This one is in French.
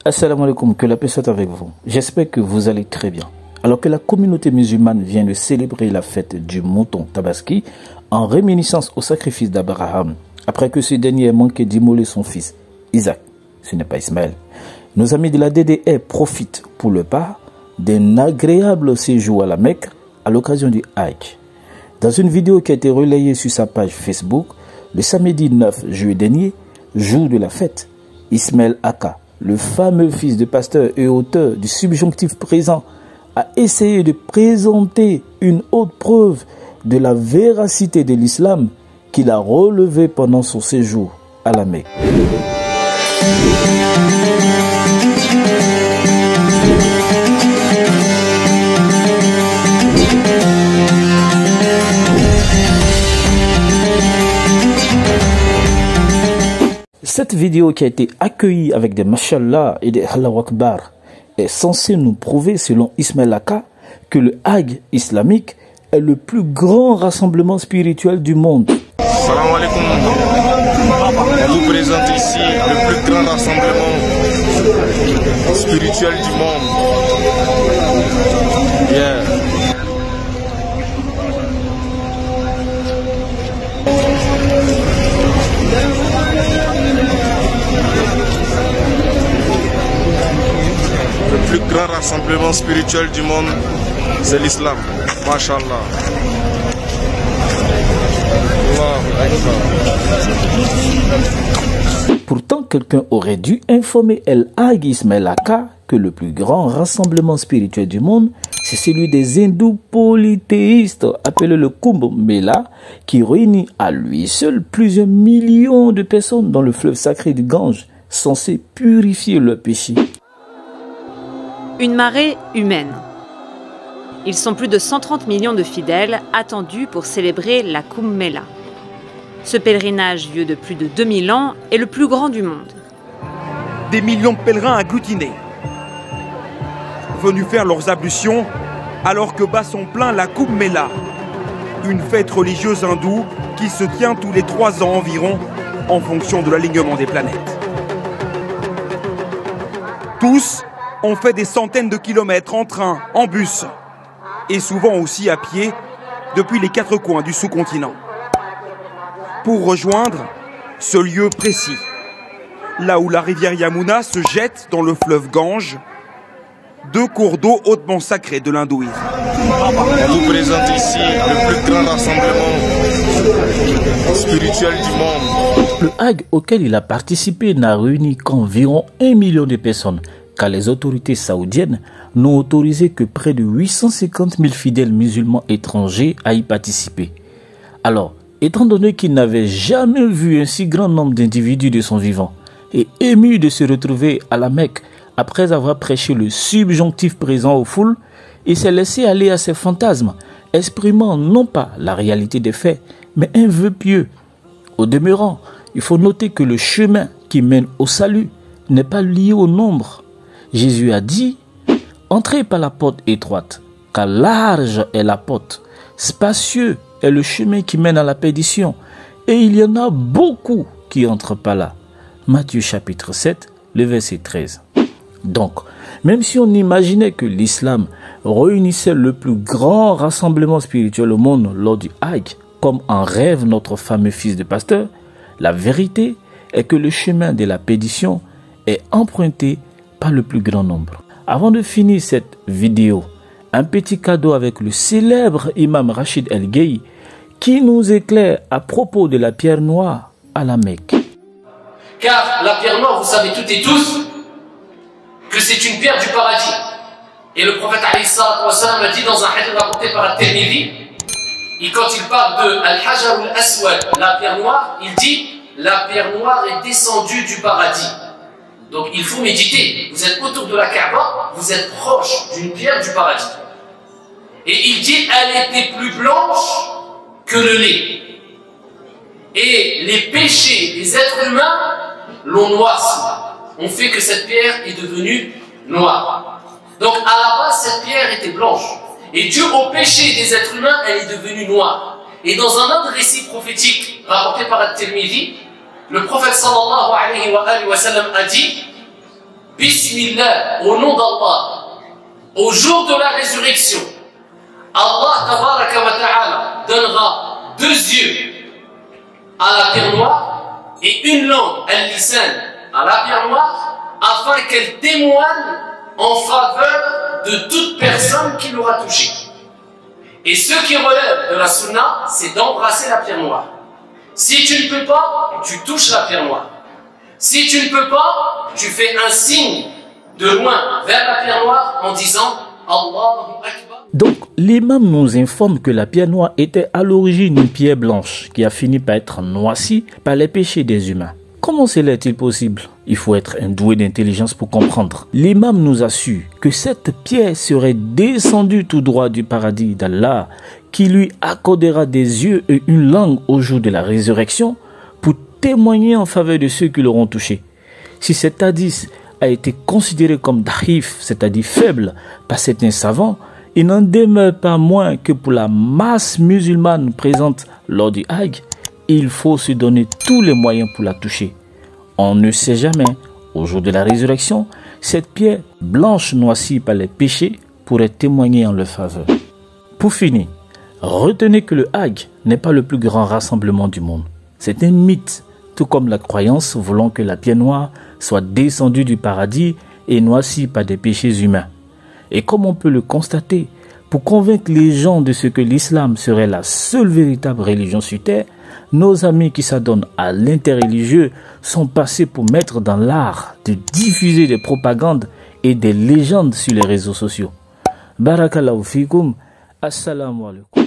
Assalamu alaikum, que la paix soit avec vous. J'espère que vous allez très bien. Alors que la communauté musulmane vient de célébrer la fête du mouton Tabaski en réminiscence au sacrifice d'Abraham, après que ce dernier ait manqué d'immoler son fils Isaac, ce n'est pas Ismaël. Nos amis de la DDR profitent pour le pas d'un agréable séjour à la Mecque à l'occasion du Hajj. Dans une vidéo qui a été relayée sur sa page Facebook, le samedi 9 juillet dernier, jour de la fête, Ismaël Aka, le fameux fils de pasteur et auteur du subjonctif présent, a essayé de présenter une autre preuve de la véracité de l'islam qu'il a relevé pendant son séjour à la Mecque. Cette vidéo qui a été accueillie avec des mashallah et des Allahu Akbar est censée nous prouver, selon Ismaël Aka, que le Hajj islamique est le plus grand rassemblement spirituel du monde. Salam alaikum. On vous présente ici le plus grand rassemblement spirituel du monde. Yeah. Le plus grand rassemblement spirituel du monde, c'est l'islam. Masha'Allah. Pourtant, quelqu'un aurait dû informer El Hajj Ismaël Aka que le plus grand rassemblement spirituel du monde, c'est celui des hindous polythéistes, appelé le Kumbh Mela, qui réunit à lui seul plusieurs millions de personnes dans le fleuve sacré du Gange, censé purifier leurs péchés. Une marée humaine. Ils sont plus de 130 millions de fidèles attendus pour célébrer la Kumbh Mela. Ce pèlerinage vieux de plus de 2000 ans est le plus grand du monde. Des millions de pèlerins agglutinés, venus faire leurs ablutions alors que bat son plein la Kumbh Mela, une fête religieuse hindoue qui se tient tous les 3 ans environ en fonction de l'alignement des planètes. Tous ont fait des centaines de kilomètres en train, en bus et souvent aussi à pied depuis les 4 coins du sous-continent pour rejoindre ce lieu précis, là où la rivière Yamuna se jette dans le fleuve Gange, 2 cours d'eau hautement sacrés de l'hindouisme. On vous présente ici le plus grand rassemblement spirituel du monde. Le Hajj auquel il a participé n'a réuni qu'environ 1 million de personnes, car les autorités saoudiennes n'ont autorisé que près de 850 000 fidèles musulmans étrangers à y participer. Alors, étant donné qu'il n'avait jamais vu un si grand nombre d'individus de son vivant, et ému de se retrouver à la Mecque après avoir prêché le subjonctif présent aux foules, il s'est laissé aller à ses fantasmes, exprimant non pas la réalité des faits, mais un vœu pieux. Au demeurant, il faut noter que le chemin qui mène au salut n'est pas lié au nombre. Jésus a dit « Entrez par la porte étroite, car large est la porte, spacieux est le chemin qui mène à la perdition, et il y en a beaucoup qui entrent par là. » Matthieu chapitre 7, le verset 13. Donc, même si on imaginait que l'islam réunissait le plus grand rassemblement spirituel au monde lors du Hajj, comme en rêve notre fameux fils de pasteur, la vérité est que le chemin de la perdition est emprunté par le plus grand nombre. Avant de finir cette vidéo, un petit cadeau avec le célèbre imam Rachid El-Gueï qui nous éclaire à propos de la pierre noire à la Mecque. Car la pierre noire, vous savez toutes et tous que c'est une pierre du paradis. Et le prophète alayhi salatu wa salam a dit dans un hadith rapporté par At-Tirmidhi, et quand il parle de Al-Hajar al-Aswad, la pierre noire, il dit la pierre noire est descendue du paradis. Donc il faut méditer. Vous êtes autour de la Kaaba, vous êtes proche d'une pierre du paradis. Et il dit elle était plus blanche que le lait. Et les péchés des êtres humains l'ont noirci, ont fait que cette pierre est devenue noire. Donc à la base, cette pierre était blanche. Et dû au péché des êtres humains, elle est devenue noire. Et dans un autre récit prophétique rapporté par At-Tirmidhi, le prophète sallallahu alayhi wa sallam a dit Bismillah, au nom d'Allah, au jour de la résurrection, Allah tabaraka wa ta'ala donnera 2 yeux à la pierre noire et une langue, al-lisan, à la pierre noire, afin qu'elle témoigne en faveur de toute personne qui l'aura touchée. Et ce qui relève de la sunna, c'est d'embrasser la pierre noire. Si tu ne peux pas, tu touches la pierre noire. Si tu ne peux pas, tu fais un signe de loin vers la pierre noire en disant Allahu Akbar. Donc, l'imam nous informe que la pierre noire était à l'origine une pierre blanche qui a fini par être noircie par les péchés des humains. Comment cela est-il possible? Il faut être un doué d'intelligence pour comprendre. L'imam nous a su que cette pierre serait descendue tout droit du paradis d'Allah, qui lui accordera des yeux et une langue au jour de la résurrection pour témoigner en faveur de ceux qui l'auront touché. Si cet hadith a été considéré comme daif, c'est-à-dire faible, par certains savants, il n'en demeure pas moins que pour la masse musulmane présente lors du Hajj, il faut se donner tous les moyens pour la toucher. On ne sait jamais, au jour de la résurrection, cette pierre blanche noircie par les péchés pourrait témoigner en leur faveur. Pour finir, retenez que le Hajj n'est pas le plus grand rassemblement du monde. C'est un mythe, tout comme la croyance voulant que la pierre noire soit descendue du paradis et noircie par des péchés humains. Et comme on peut le constater, pour convaincre les gens de ce que l'islam serait la seule véritable religion sur terre, nos amis qui s'adonnent à l'interreligieux sont passés pour mettre dans l'art de diffuser des propagandes et des légendes sur les réseaux sociaux. Barakallahu fikum, assalamu alaikum.